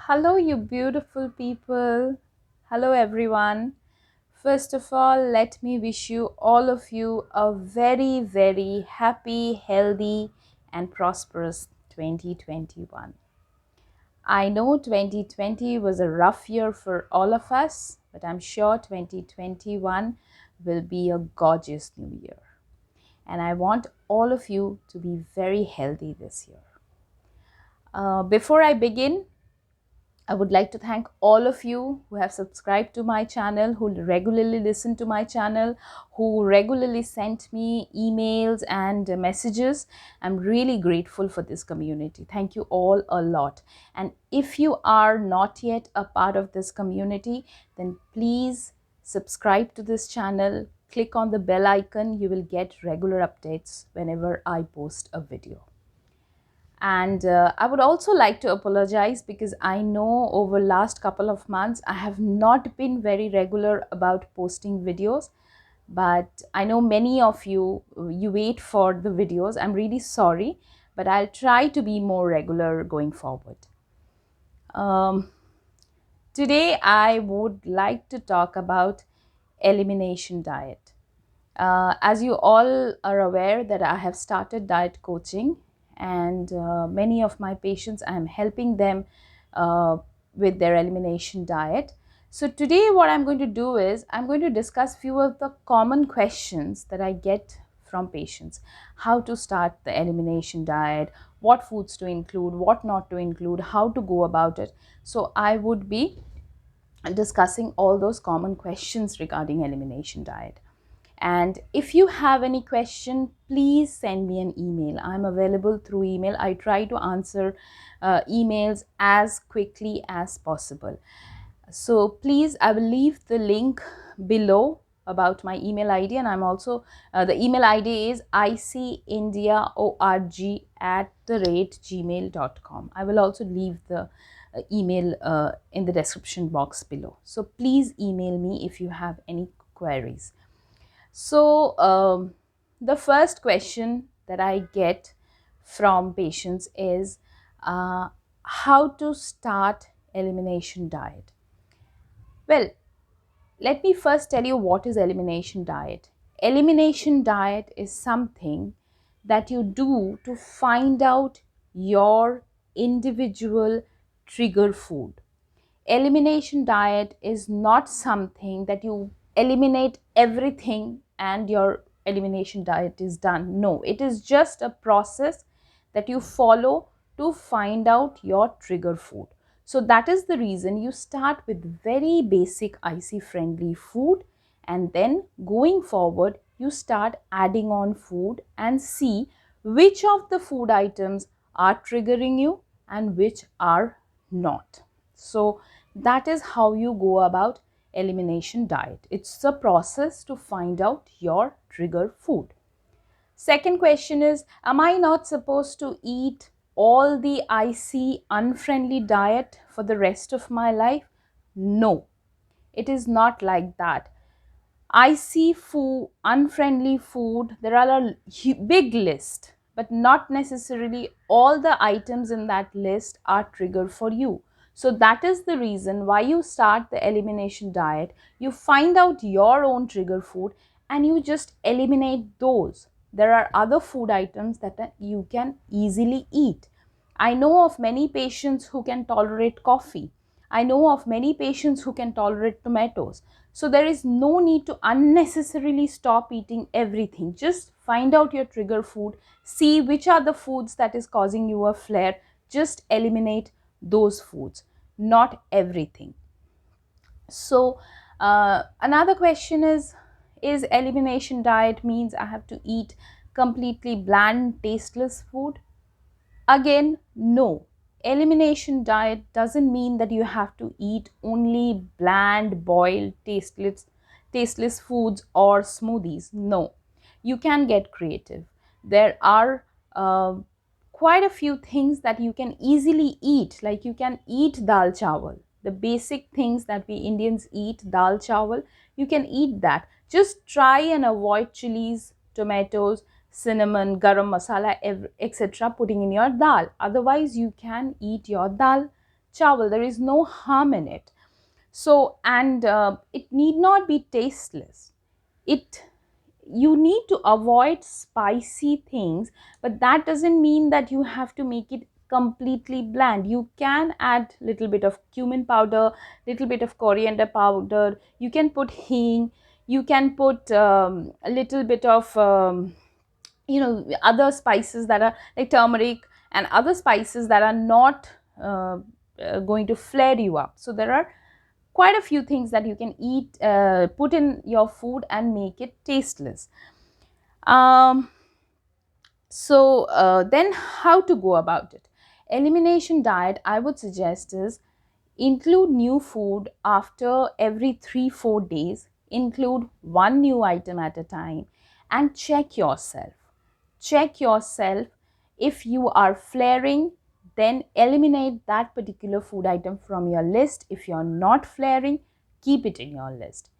Hello, you beautiful people. Hello, everyone. First of all, let me wish you all of you a very, very happy, healthy, and prosperous 2021. I know 2020 was a rough year for all of us, but I'm sure 2021 will be a gorgeous new year. And I want all of you to be very healthy this year. Before I begin, I would like to thank all of you who have subscribed to my channel, who regularly listen to my channel, who regularly sent me emails and messages. I'm really grateful for this community. Thank you all a lot. And if you are not yet a part of this community, then please subscribe to this channel. Click on the bell icon. You will get regular updates whenever I post a video. And I would also like to apologize because I know over last couple of months I have not been very regular about posting videos, but I know many of you wait for the videos. I'm really sorry, but I'll try to be more regular going forward. Today I would like to talk about elimination diet. As you all are aware that I have started diet coaching, and many of my patients, I am helping them with their elimination diet. So today what I'm going to do is I'm going to discuss few of the common questions that I get from patients. How to start the elimination diet, what foods to include, what not to include, how to go about it. So I would be discussing all those common questions regarding elimination diet. And if you have any question, please send me an email. I'm available through email. I try to answer emails as quickly as possible. So please, I will leave the link below about my email ID, and I'm also the email ID is icindiaorg@gmail.com. I will also leave the email in the description box below. So please email me if you have any queries. So the first question that I get from patients is how to start elimination diet. Well, let me first tell you what is elimination diet. Elimination diet is something that you do to find out your individual trigger food. Elimination diet is not something that you eliminate everything and your elimination diet is done. No, it is just a process that you follow to find out your trigger food. So that is the reason you start with very basic IC friendly food, and then going forward you start adding on food and see which of the food items are triggering you and which are not. So that is how you go about elimination diet. It's a process to find out your trigger food. Second question is, am I not supposed to eat all the IC unfriendly diet for the rest of my life? No, it is not like that. IC food, unfriendly food, there are a big list, but not necessarily all the items in that list are triggered for you. So that is the reason why you start the elimination diet. You find out your own trigger food and you just eliminate those. There are other food items that you can easily eat. I know of many patients who can tolerate coffee. I know of many patients who can tolerate tomatoes. So there is no need to unnecessarily stop eating everything. Just find out your trigger food, see which are the foods that is causing you a flare. Just eliminate those foods, not everything. So another question is elimination diet means I have to eat completely bland, tasteless food? Again, no. Elimination diet doesn't mean that you have to eat only bland, boiled, tasteless foods or smoothies. No. You can get creative. There are quite a few things that you can easily eat, like you can eat dal chawal. The basic things that we Indians eat, dal chawal, you can eat that. Just try and avoid chilies, tomatoes, cinnamon, garam masala, etc. putting in your dal. Otherwise, you can eat your dal chowel. There is no harm in it. So, and it need not be tasteless. It You need to avoid spicy things, but that doesn't mean that you have to make it completely bland. You can add little bit of cumin powder, little bit of coriander powder, you can put hing, you can put a little bit of other spices that are like turmeric and other spices that are not going to flare you up. So there are quite a few things that you can eat, put in your food and make it tasteless. um, then how to go about it? Elimination diet, I would suggest, is include new food after every 3-4 days, include one new item at a time, and check yourself. If you are flaring, then eliminate that particular food item from your list. If you're not flaring, keep it in your list.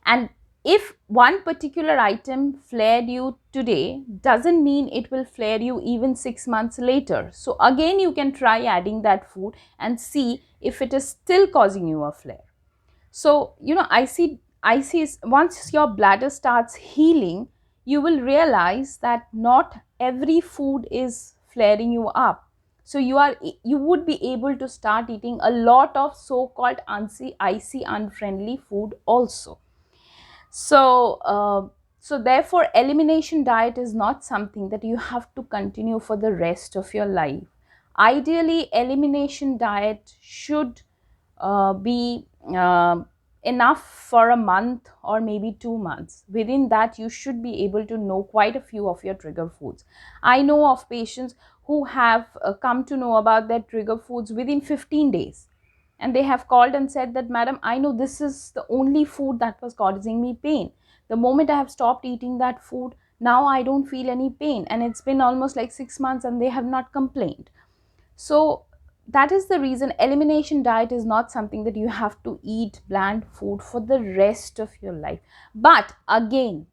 And if one particular item flared you today, doesn't mean it will flare you even 6 months later. So again, you can try adding that food and see if it is still causing you a flare. So, I see once your bladder starts healing, you will realize that not every food is flaring you up. So you would be able to start eating a lot of so-called icy unfriendly food also. So, therefore, elimination diet is not something that you have to continue for the rest of your life. Ideally, elimination diet should be enough for a month or maybe 2 months. Within that, you should be able to know quite a few of your trigger foods. I know of patients who have come to know about their trigger foods within 15 days. And they have called and said that, madam, I know this is the only food that was causing me pain. The moment I have stopped eating that food, now I don't feel any pain. And it's been almost like 6 months and they have not complained. So that is the reason elimination diet is not something that you have to eat bland food for the rest of your life. But again,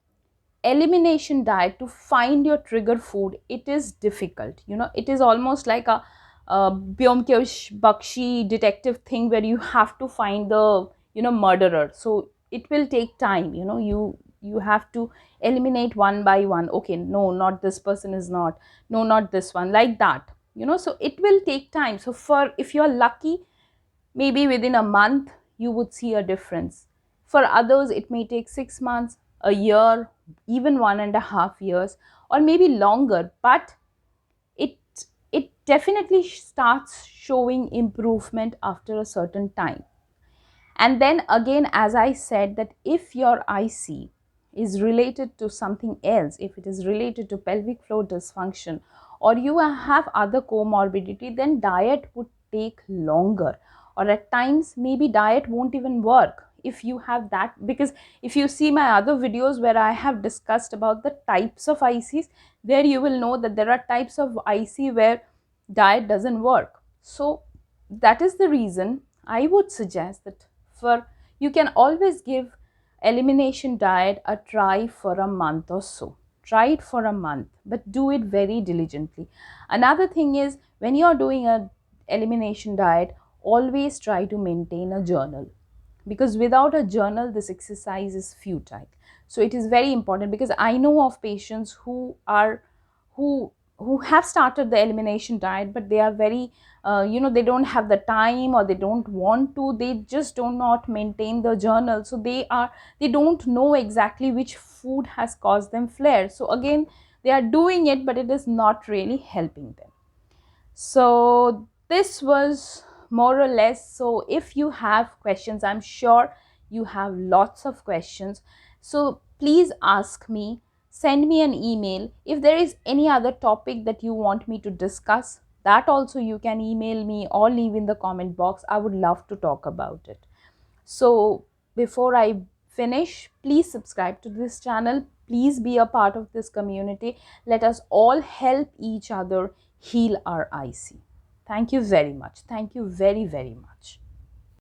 elimination diet, to find your trigger food, it is difficult. It is almost like a Byomkesh Bakshi detective thing where you have to find the murderer. So it will take time. You have to eliminate one by one. Okay, no, not this person is not, no, not this one, like that. So it will take time. So for if you're lucky, maybe within a month you would see a difference. For others, it may take 6 months, a year, even 1.5 years, or maybe longer. But it it definitely starts showing improvement after a certain time. And then again, as I said, that if your IC is related to something else, if it is related to pelvic floor dysfunction, or you have other comorbidity, then diet would take longer, or at times maybe diet won't even work if you have that. Because if you see my other videos where I have discussed about the types of ICs, there you will know that there are types of IC where diet doesn't work. So that is the reason I would suggest that for you can always give elimination diet a try for a month or so. Try it for a month, but do it very diligently. Another thing is, when you're doing a elimination diet, always try to maintain a journal, because without a journal this exercise is futile. So it is very important, because I know of patients who have started the elimination diet, but they are very they don't have the time, or they don't want to, they just do not maintain the journal. So they don't know exactly which food has caused them flare. So again, they are doing it, but it is not really helping them. So this was more or less. So if you have questions, I'm sure you have lots of questions, so please ask me, send me an email. If there is any other topic that you want me to discuss, that also you can email me or leave in the comment box. I would love to talk about it. So before I finish, please subscribe to this channel. Please be a part of this community. Let us all help each other heal our IC. Thank you very much. Thank you very, very much.